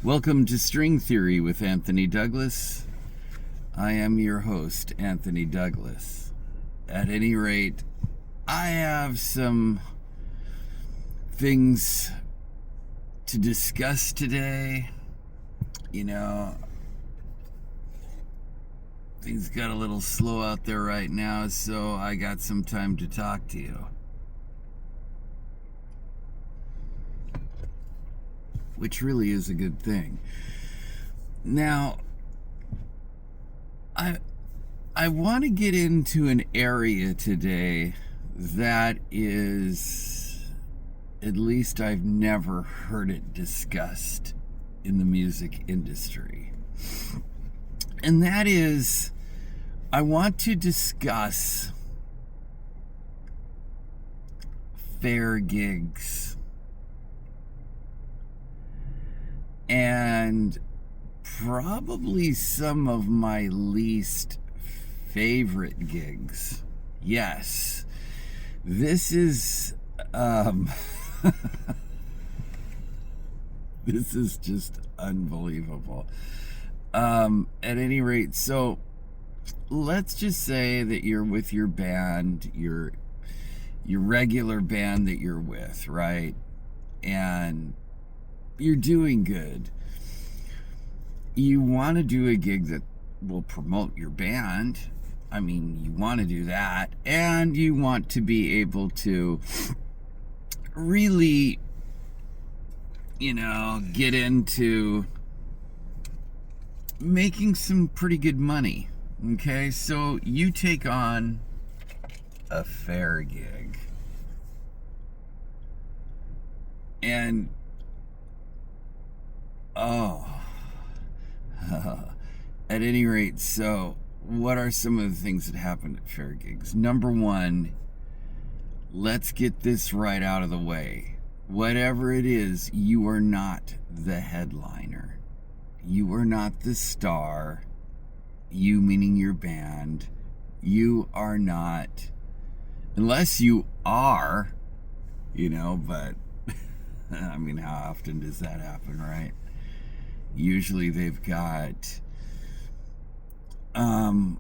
Welcome to String Theory with Anthony Douglas. I am your host, Anthony Douglas. At any rate, I have some things to discuss today. Things got a little slow out there right now, so I got some time to talk to you. Which really is a good thing. Now, I want to get into an area today that is, at least I've never heard it discussed in the music industry. And that is, I want to discuss fair gigs. And probably some of my least favorite gigs. Yes, this is this is just unbelievable. At any rate, so let's just say that you're with your band, your regular band that you're with, right? And you're doing good. You want to do a gig that will promote your band. I mean, you want to do that. And you want to be able to really, get into making some pretty good money. Okay? So you take on a fair gig. And at any rate, so what are some of the things that happen at fair gigs? Number one, let's get this right out of the way. Whatever it is, you are not the headliner. You are not the star. You meaning your band. You are not, unless you are, but I mean, how often does that happen, right? Usually they've got a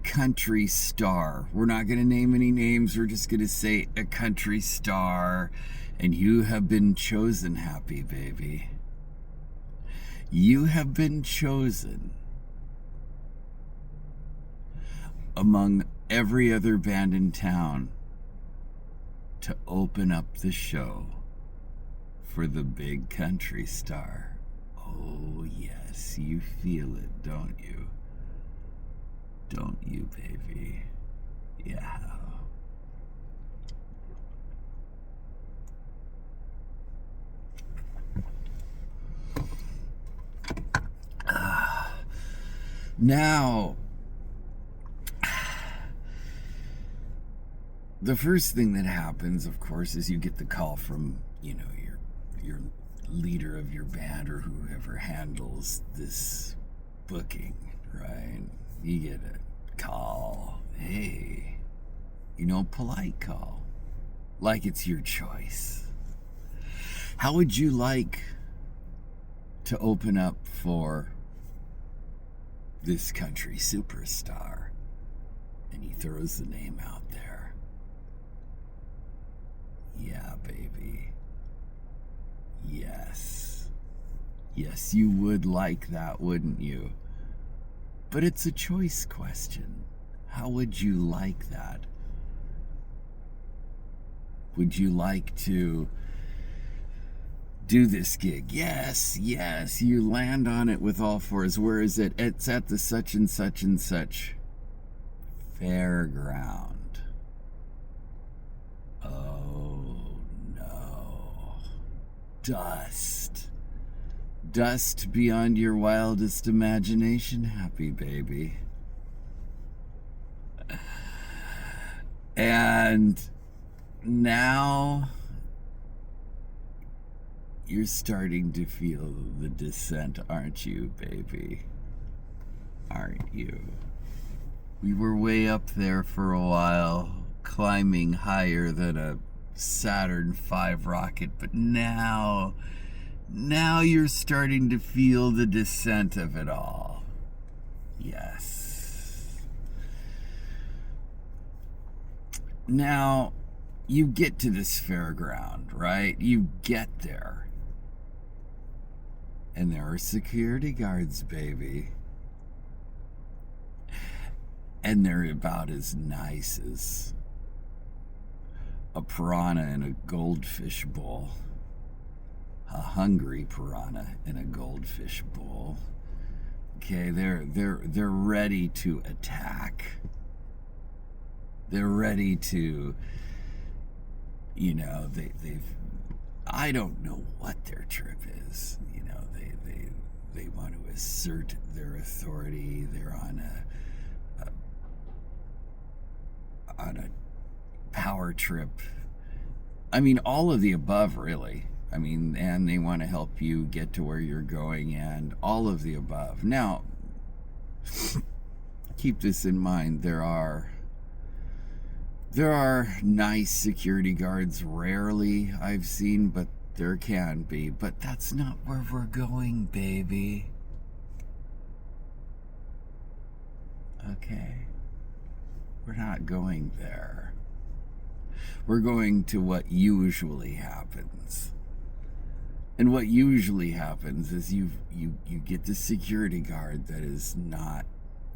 country star. We're not going to name any names. We're just going to say a country star. And you have been chosen, happy baby. You have been chosen among every other band in town to open up the show for the big country star. Oh, yes, you feel it, don't you? Don't you, baby? Yeah. Now, the first thing that happens, of course, is you get the call from, your leader of your band or whoever handles this booking, right? You get a call. Hey, polite call. Like it's your choice. How would you like to open up for this country superstar? And he throws the name out there. Yeah, baby. Yes. Yes, you would like that, wouldn't you? But it's a choice question. How would you like that? Would you like to do this gig? Yes, you land on it with all fours. Where is it? It's at the such and such and such fairground. Oh, no. Dust beyond your wildest imagination, happy baby. And now you're starting to feel the descent, aren't you, baby? Aren't you? We were way up there for a while, climbing higher than a Saturn V rocket, but now Now you're starting to feel the descent of it all. Yes. Now, you get to this fairground, right? You get there. And there are security guards, baby. And they're about as nice as a piranha in a goldfish bowl. A hungry piranha in a goldfish bowl. Okay, they're ready to attack. They're ready to, they've I don't know what their trip is. They want to assert their authority. They're on a power trip. I mean, all of the above, really. I mean, and they want to help you get to where you're going, and all of the above. Now, keep this in mind. There are nice security guards. Rarely I've seen, but there can be. But that's not where we're going, baby. Okay? We're not going there. We're going to what usually happens. And what usually happens is you get the security guard that is not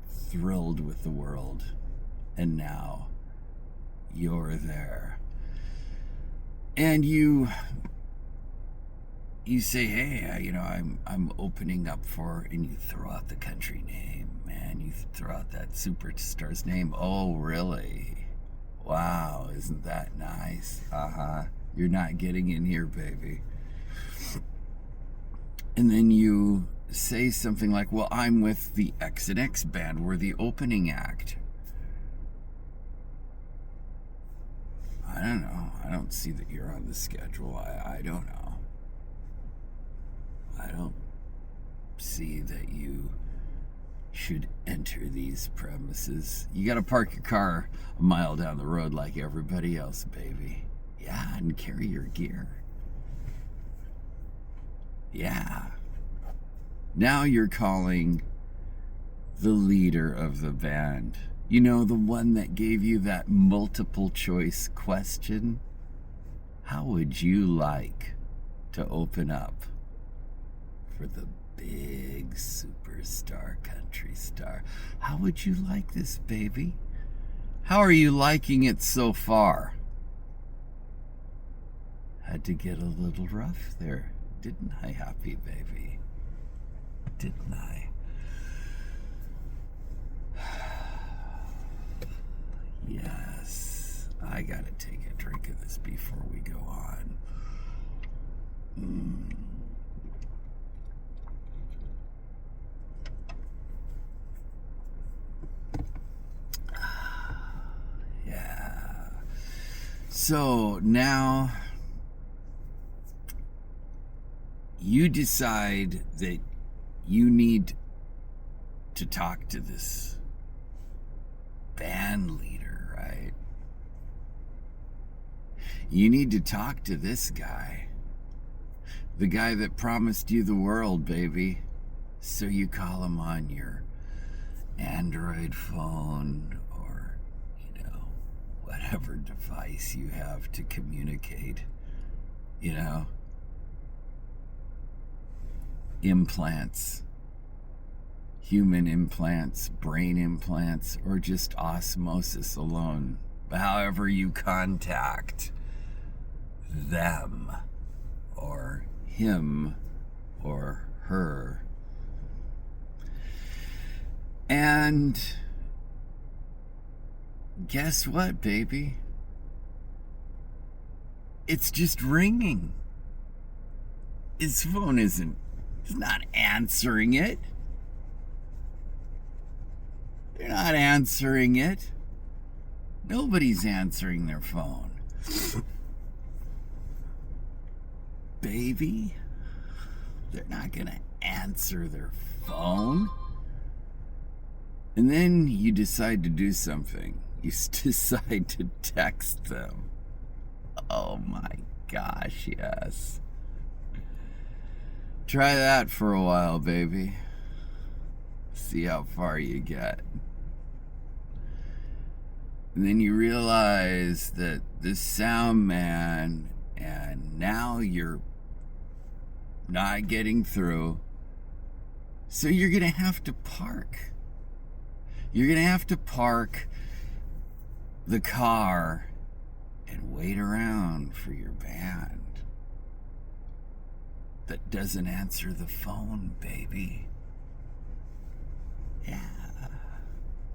thrilled with the world, and now you're there. And you say, hey, I'm opening up for, and you throw out the country name, man. You throw out that superstar's name. Oh, really? Wow, isn't that nice? You're not getting in here, baby. And then you say something like, well, I'm with the X&X band. We're the opening act. I don't know. I don't see that you're on the schedule. I don't know. I don't see that you should enter these premises. You gotta park your car a mile down the road like everybody else, baby. Yeah, and carry your gear. Yeah. Now you're calling the leader of the band. The one that gave you that multiple choice question. How would you like to open up for the big superstar country star? How would you like this, baby? How are you liking it so far? Had to get a little rough there, didn't I, happy baby? Didn't I? Yes. I gotta take a drink of this before we go on. Yeah. So now you decide that you need to talk to this band leader, right? You need to talk to this guy. The guy that promised you the world, baby. So you call him on your Android phone or, whatever device you have to communicate. Implants. Human implants, brain implants, or just osmosis alone. However you contact them, or him, or her. And guess what, baby? It's just ringing. His phone he's not answering it. They're not answering it. Nobody's answering their phone. Baby, they're not gonna answer their phone. And then you decide to do something. You decide to text them. Oh my gosh, yes. Try that for a while, baby. See how far you get. And then you realize that this sound man, and now you're not getting through. So you're going to have to park. You're going to have to park the car and wait around for your band that doesn't answer the phone, baby. Yeah.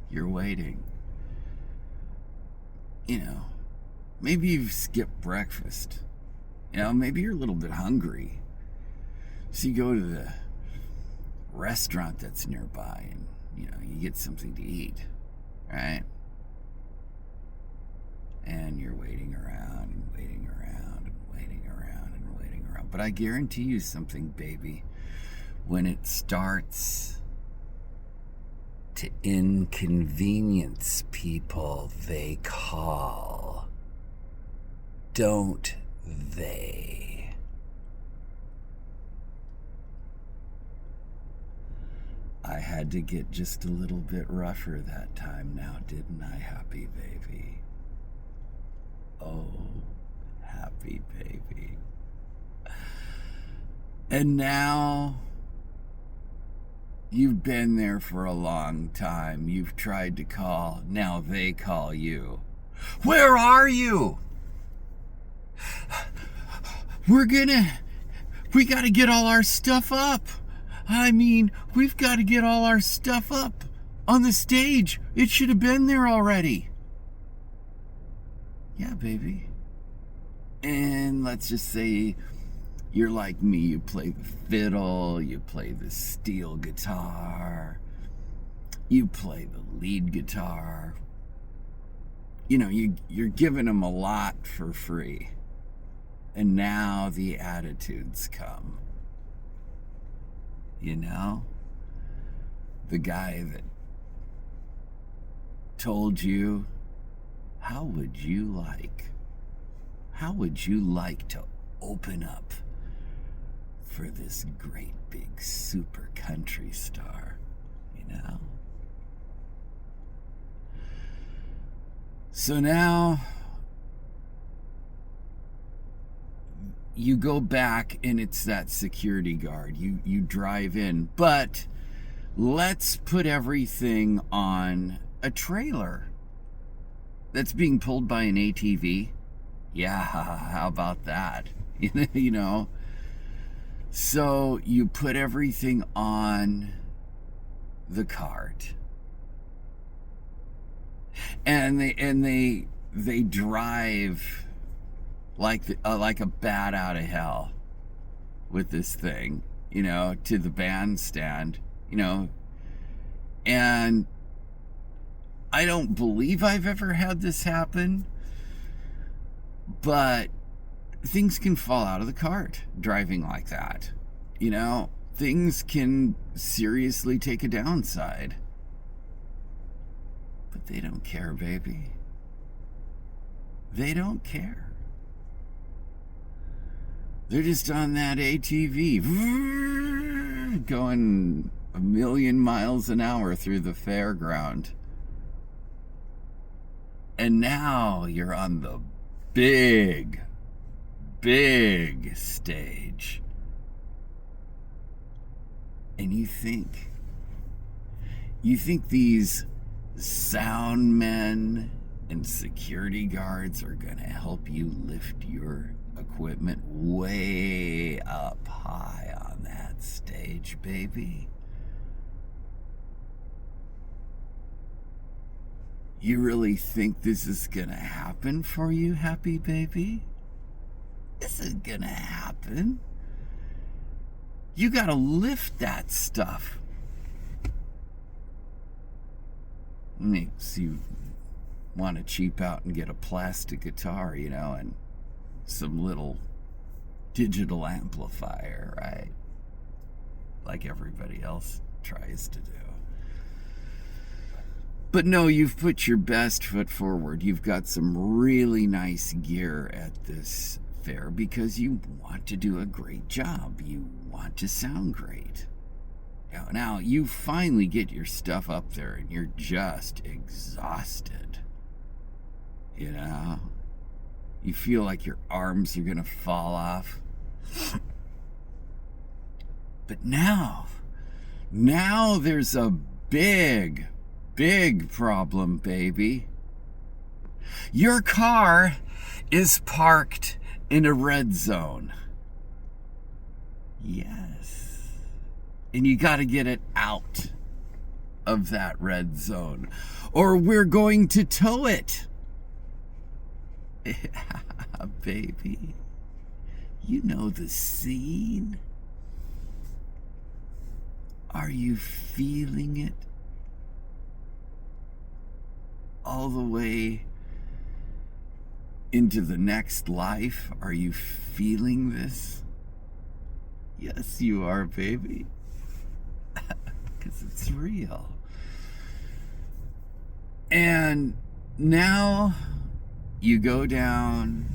You're waiting. You know, maybe you've skipped breakfast. You know, maybe you're a little bit hungry. So you go to the restaurant that's nearby and, you know, you get something to eat, right? And you're waiting around and waiting around and waiting around and waiting around. But I guarantee you something, baby. When it starts to inconvenience people they call, don't they? I had to get just a little bit rougher that time now, didn't I, happy baby? Oh, happy baby. And now you've been there for a long time. You've tried to call. Now they call you. Where are you? We got to get all our stuff up. I mean, we've got to get all our stuff up on the stage. It should have been there already. Yeah, baby. And let's just say you're like me. You play the fiddle, you play the steel guitar, you play the lead guitar. You know, you're giving them a lot for free. And now the attitudes come. You know? The guy that told you, how would you like to open up for this great big super country star, you know? So now you go back and it's that security guard. You drive in, but let's put everything on a trailer that's being pulled by an ATV. Yeah, how about that? You know? So you put everything on the cart. And they drive like a bat out of hell with this thing, you know, to the bandstand, you know. And I don't believe I've ever had this happen, but things can fall out of the cart driving like that. You know, things can seriously take a downside. But they don't care, baby. They don't care. They're just on that ATV, going 1,000,000 miles an hour through the fairground. And now you're on the big stage. And you think these sound men and security guards are going to help you lift your equipment way up high on that stage, baby? You really think this is gonna happen for you, happy baby? This is gonna happen. You gotta lift that stuff. Makes you want to cheap out and get a plastic guitar, you know, and some little digital amplifier, right? Like everybody else tries to do. But no, you've put your best foot forward. You've got some really nice gear at this fair because you want to do a great job. You want to sound great. Now you finally get your stuff up there and you're just exhausted. You feel like your arms are gonna fall off. But now there's a big problem, baby. Your car is parked in a red zone. Yes. And you got to get it out of that red zone, or we're going to tow it. Yeah, baby. You know the scene. Are you feeling it? All the way into the next life? Are you feeling this? Yes, you are, baby. Because it's real. And now you go down,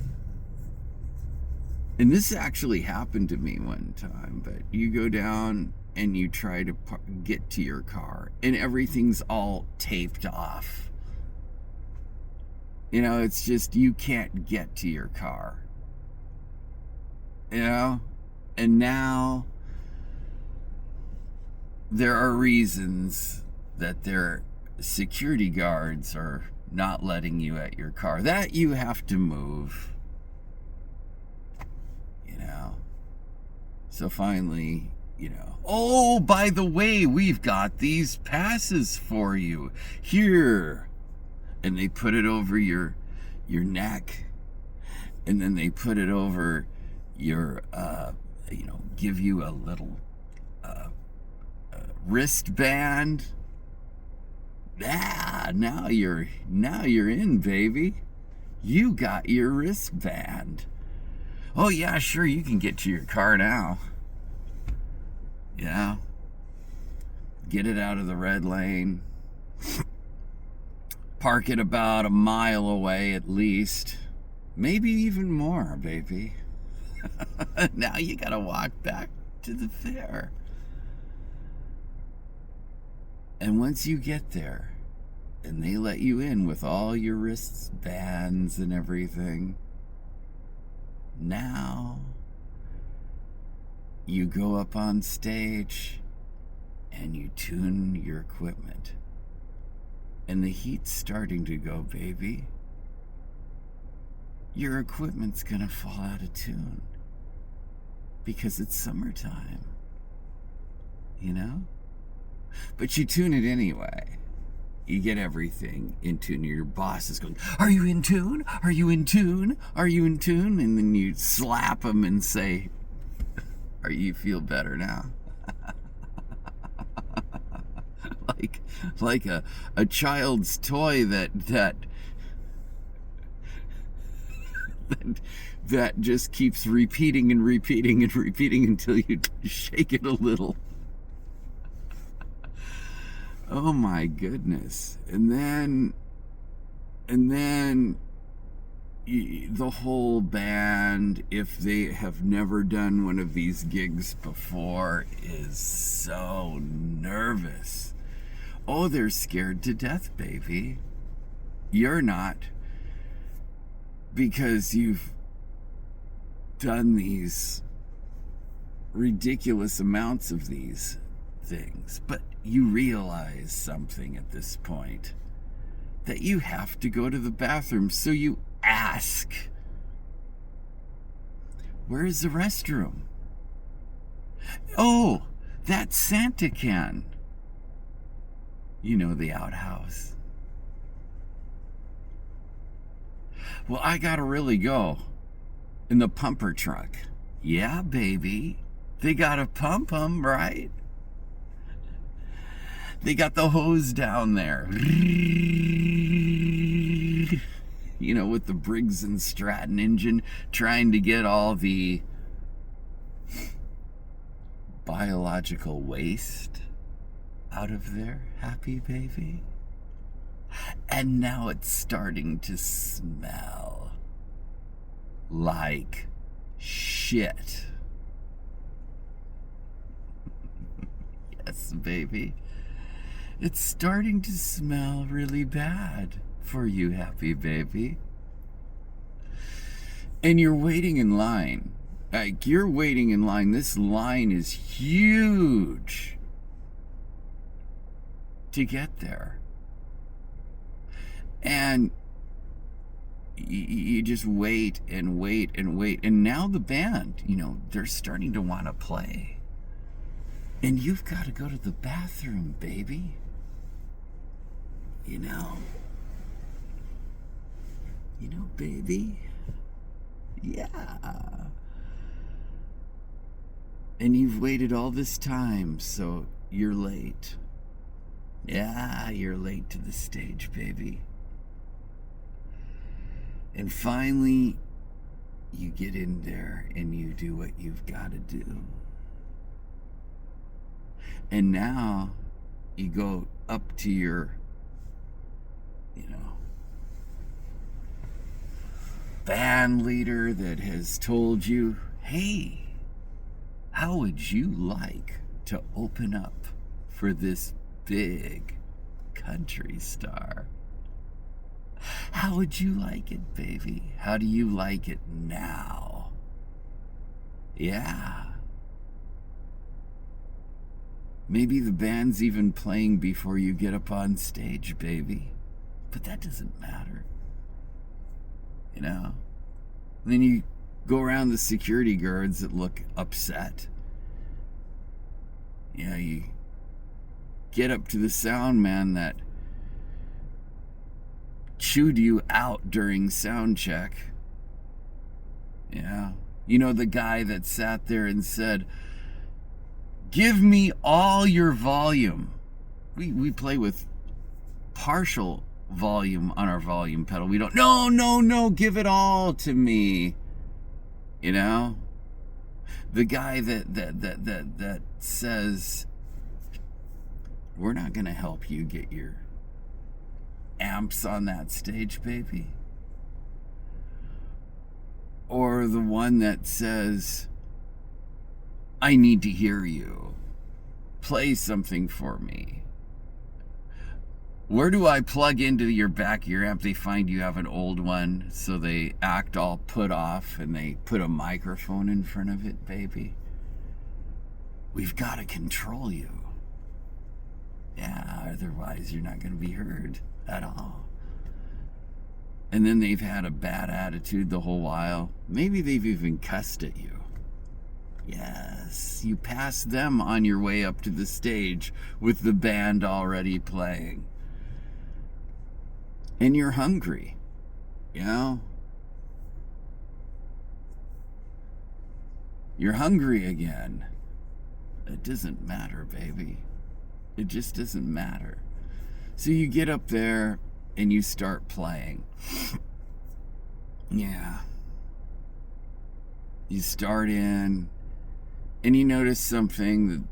and this actually happened to me one time, but you go down and you try to get to your car, and everything's all taped off. It's just you can't get to your car. And now there are reasons that their security guards are not letting you at your car, that you have to move. So finally, oh, by the way, we've got these passes for you here. And they put it over your neck, and then they put it over your give you a little wristband. Now you're in, baby. You got your wristband. Oh yeah, sure, you can get to your car now. Get it out of the red lane. Park it about a mile away at least. Maybe even more, baby. Now you gotta walk back to the fair. And once you get there, and they let you in with all your wristbands and everything, now you go up on stage and you tune your equipment. And the heat's starting to go, baby. Your equipment's gonna fall out of tune because it's summertime, But you tune it anyway. You get everything in tune. Your boss is going, "Are you in tune? Are you in tune? Are you in tune?" And then you slap them and say, "Are you feel better now?" like a child's toy that just keeps repeating and repeating and repeating until you shake it a little. Oh my goodness. And then the whole band, if they have never done one of these gigs before, is so nervous. Oh, they're scared to death, baby. You're not, because you've done these ridiculous amounts of these things. But you realize something at this point, that you have to go to the bathroom. So you ask, "Where's the restroom?" "Oh, that Santa can." The outhouse. "Well, I gotta really go." "In the pumper truck." "Yeah, baby. They gotta pump them, right? They got the hose down there. With the Briggs and Stratton engine, trying to get all the biological waste out of there, happy baby. And now it's starting to smell like shit. Yes, baby. It's starting to smell really bad for you, happy baby. And you're waiting in line. Like, you're waiting in line. This line is huge to get there. And you just wait and wait and wait. And now the band, they're starting to want to play. And you've got to go to the bathroom, baby. Baby. Yeah. And you've waited all this time, so you're late. Yeah, you're late to the stage, baby. And finally, you get in there and you do what you've got to do. And now you go up to your, band leader that has told you, hey, how would you like to open up for this big country star? How would you like it, baby? How do you like it now? Yeah. Maybe the band's even playing before you get up on stage, baby. But that doesn't matter. And then you go around the security guards that look upset. You get up to the sound man that chewed you out during sound check. Yeah. The guy that sat there and said, give me all your volume. We play with partial volume on our volume pedal. We don't, no, give it all to me. The guy that says, we're not going to help you get your amps on that stage, baby. Or the one that says, I need to hear you. Play something for me. Where do I plug into your back of your amp? They find you have an old one, so they act all put off and they put a microphone in front of it, baby. We've got to control you. Yeah, otherwise you're not going to be heard at all. And then they've had a bad attitude the whole while. Maybe they've even cussed at you. Yes, you pass them on your way up to the stage with the band already playing. And you're hungry, You're hungry again. It doesn't matter, baby. It just doesn't matter. So you get up there and you start playing. Yeah. You start in and you notice something, that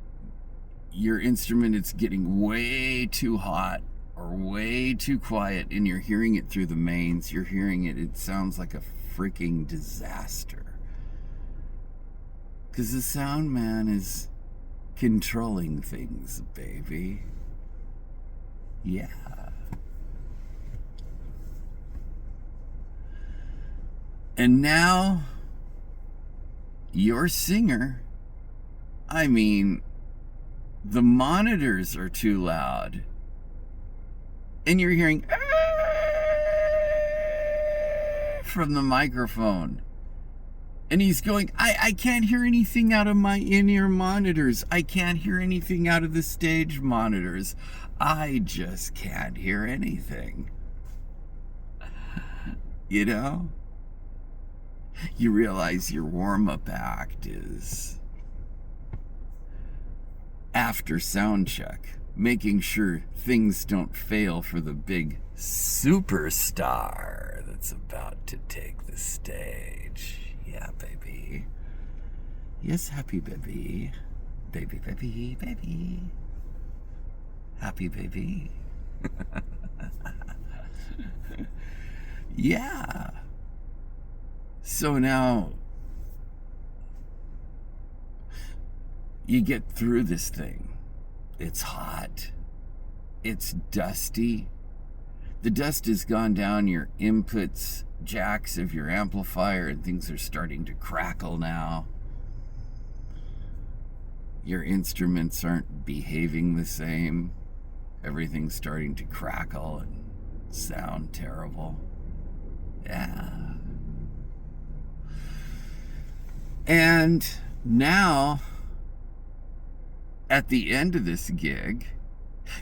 your instrument is getting way too hot or way too quiet, and you're hearing it through the mains. You're hearing it. It sounds like a freaking disaster. Because the sound man is controlling things, baby. Yeah. And now, your singer, the monitors are too loud. And you're hearing from the microphone. And he's going, I can't hear anything out of my in-ear monitors. I can't hear anything out of the stage monitors. I just can't hear anything. You realize your warm-up act is after sound check, making sure things don't fail for the big superstar that's about to take the stage. Yeah, baby. Yes, happy baby. Baby, baby, baby. Happy baby. Yeah. So now you get through this thing It's hot. It's dusty. The dust has gone down your inputs, jacks of your amplifier, and things are starting to crackle now. Your instruments aren't behaving the same. Everything's starting to crackle and sound terrible. Yeah. And now, at the end of this gig,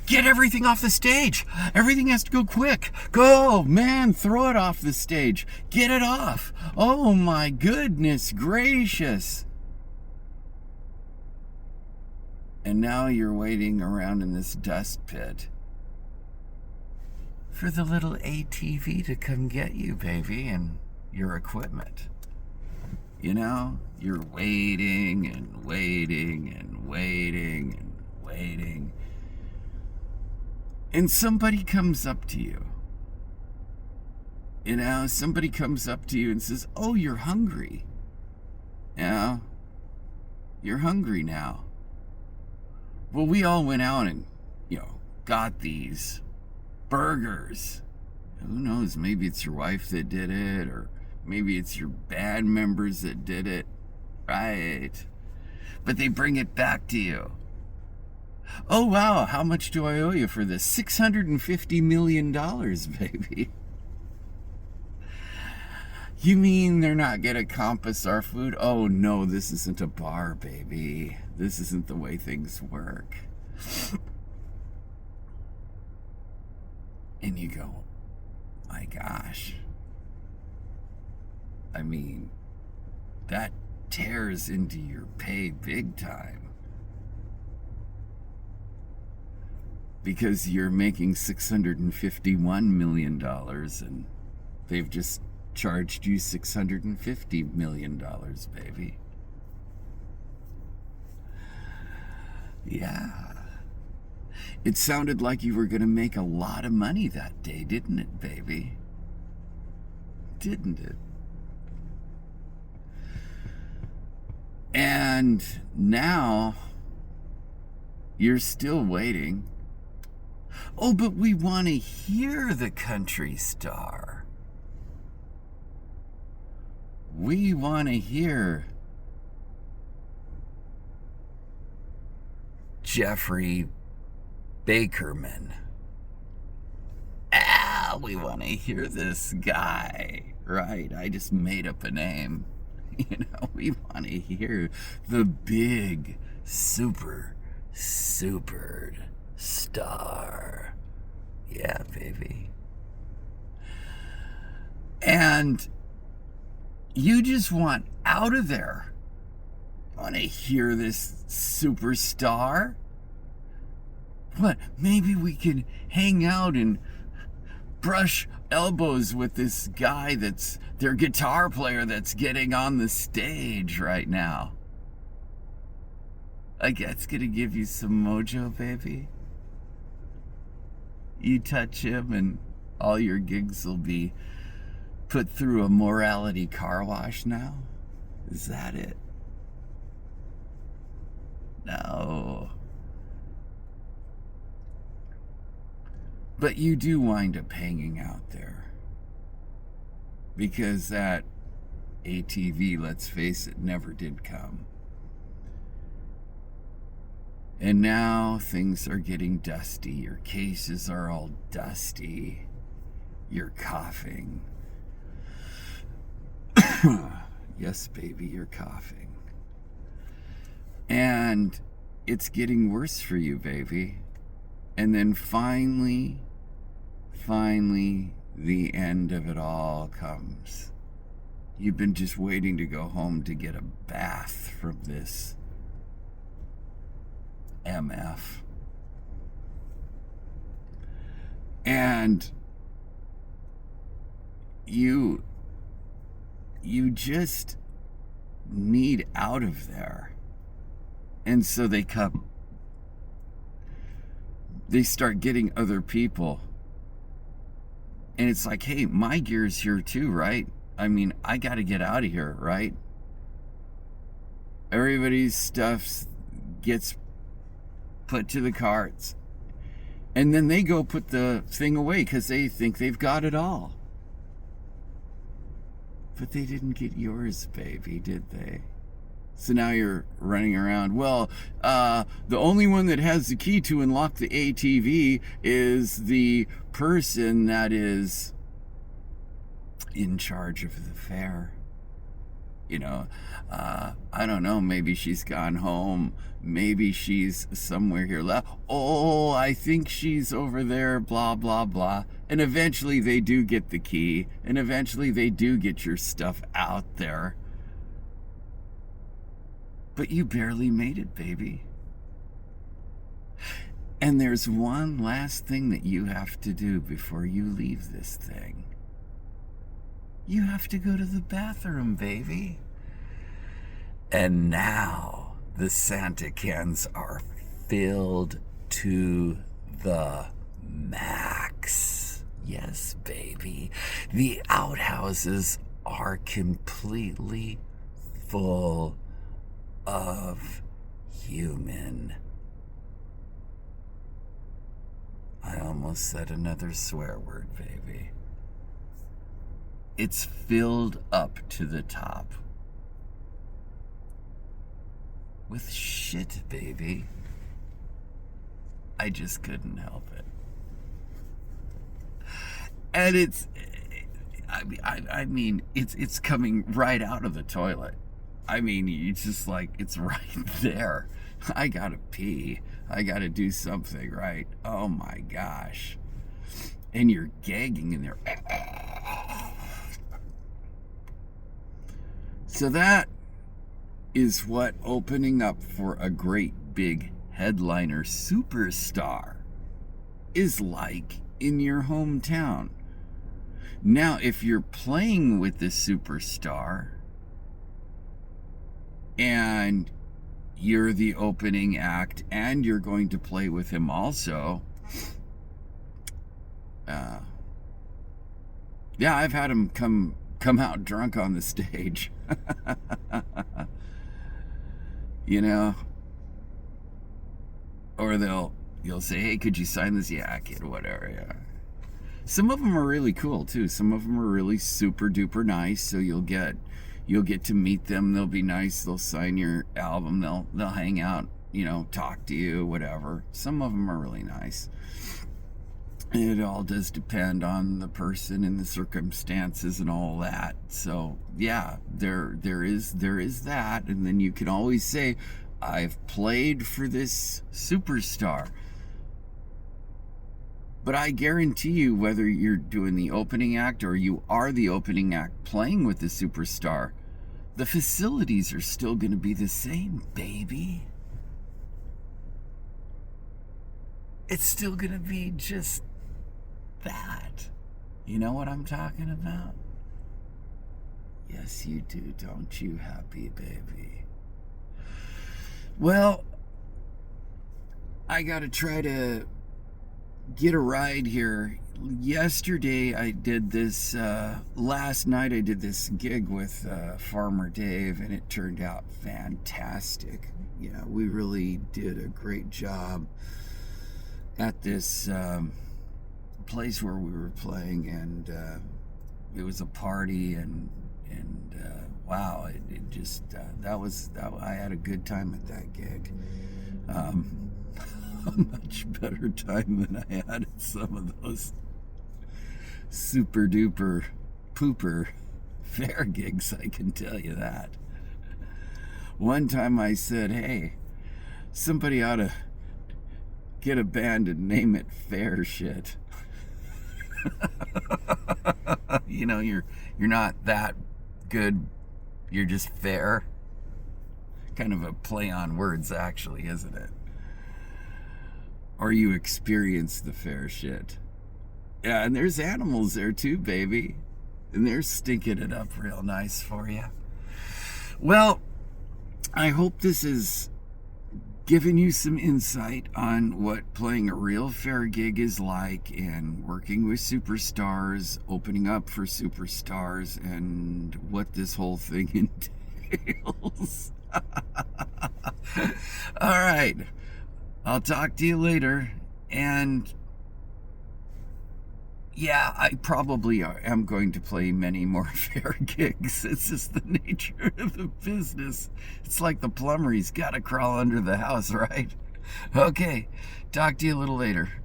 get everything off the stage. Everything has to go quick. Go, man, throw it off the stage. Get it off. Oh my goodness gracious. And now you're waiting around in this dust pit for the little ATV to come get you, baby, and your equipment. You know, you're waiting and waiting and waiting and waiting. And somebody comes up to you. You know, somebody comes up to you and says, oh, you're hungry. Yeah, you're hungry now. Well, we all went out and, got these burgers. Who knows? Maybe it's your wife that did it, or maybe it's your band members that did it. Right. But they bring it back to you. Oh, wow. How much do I owe you for this? $650 million, baby. You mean they're not going to compass our food? Oh, no, this isn't a bar, baby. This isn't the way things work. And you go, my gosh. I mean, that tears into your pay big time. Because you're making $651 million and they've just charged you $650 million, baby. Yeah. It sounded like you were going to make a lot of money that day, didn't it, baby? Didn't it? And now you're still waiting. Oh, but we want to hear the country star. We want to hear Jeffrey Bakerman. We want to hear this guy, right? I just made up a name. We want to hear the big super star. Yeah, baby. And you just want out of there. Want to hear this superstar? What? Maybe we can hang out and brush elbows with this guy that's their guitar player that's getting on the stage right now. Like, that's gonna give you some mojo, baby. You touch him and all your gigs will be put through a morality car wash now? Is that it? No. But you do wind up hanging out there. Because that ATV, let's face it, never did come. And now things are getting dusty. Your cases are all dusty. You're coughing. Yes, baby, you're coughing. And it's getting worse for you, baby. And then finally, the end of it all comes. You've been just waiting to go home to get a bath from this MF. And you just need out of there. And so they start getting other people. And it's like, hey, my gear's here too, right? I mean, I got to get out of here, right? Everybody's stuff gets put to the cards. And then they go put the thing away because they think they've got it all. But they didn't get yours, baby, did they? So now you're running around. Well, the only one that has the key to unlock the ATV is the person that is in charge of the fair. You know, I don't know, maybe she's gone home. Maybe she's somewhere here left. Oh, I think she's over there, blah, blah, blah. And eventually they do get the key. And eventually they do get your stuff out there. But you barely made it, baby. And there's one last thing that you have to do before you leave this thing. You have to go to the bathroom, baby. And now the Santa cans are filled to the max. Yes, baby. The outhouses are completely full of human. I almost said another swear word, baby. It's filled up to the top with shit, baby. I just couldn't help it. And I mean, it's coming right out of the toilet. I mean, it's just like, it's right there. I gotta pee. I gotta do something, right? Oh my gosh. And you're gagging in there. So that is what opening up for a great big headliner superstar is like in your hometown. Now, if you're playing with this superstar and you're the opening act and you're going to play with him also, yeah, I've had him come out drunk on the stage. You know, or you'll say, hey, could you sign this? Yeah, kid, whatever. Yeah. Some of them are really cool too. Some of them are really super duper nice. So you'll get to meet them. They'll be nice. They'll sign your album. They'll hang out, you know, talk to you, whatever. Some of them are really nice. It all does depend on the person and the circumstances and all that. So yeah, there is that. And then you can always say, I've played for this superstar. But I guarantee you, whether you're doing the opening act or you are the opening act playing with the superstar, the facilities are still going to be the same, baby. It's still going to be just that. You know what I'm talking about? Yes, you do, don't you, happy baby? Well, I gotta try to get a ride here. Yesterday I did this, last night I did this gig with Farmer Dave, and it turned out fantastic. Yeah, we really did a great job at this place where we were playing, and it was a party, and wow, it just I had a good time at that gig. A much better time than I had at some of those super duper pooper fair gigs, I can tell you that. One time I said, hey, somebody ought to get a band and name it Fair Shit. You know, you're not that good, you're just fair. Kind of a play on words, actually, isn't it? Or you experience the fair shit. Yeah, and there's animals there too, baby. And they're stinking it up real nice for you. Well, I hope this is giving you some insight on what playing a real fair gig is like, and working with superstars, opening up for superstars, and what this whole thing entails. All right. I'll talk to you later. And yeah, I probably am going to play many more fair gigs. It's just the nature of the business. It's like the plumber, he's got to crawl under the house, right? Okay, talk to you a little later.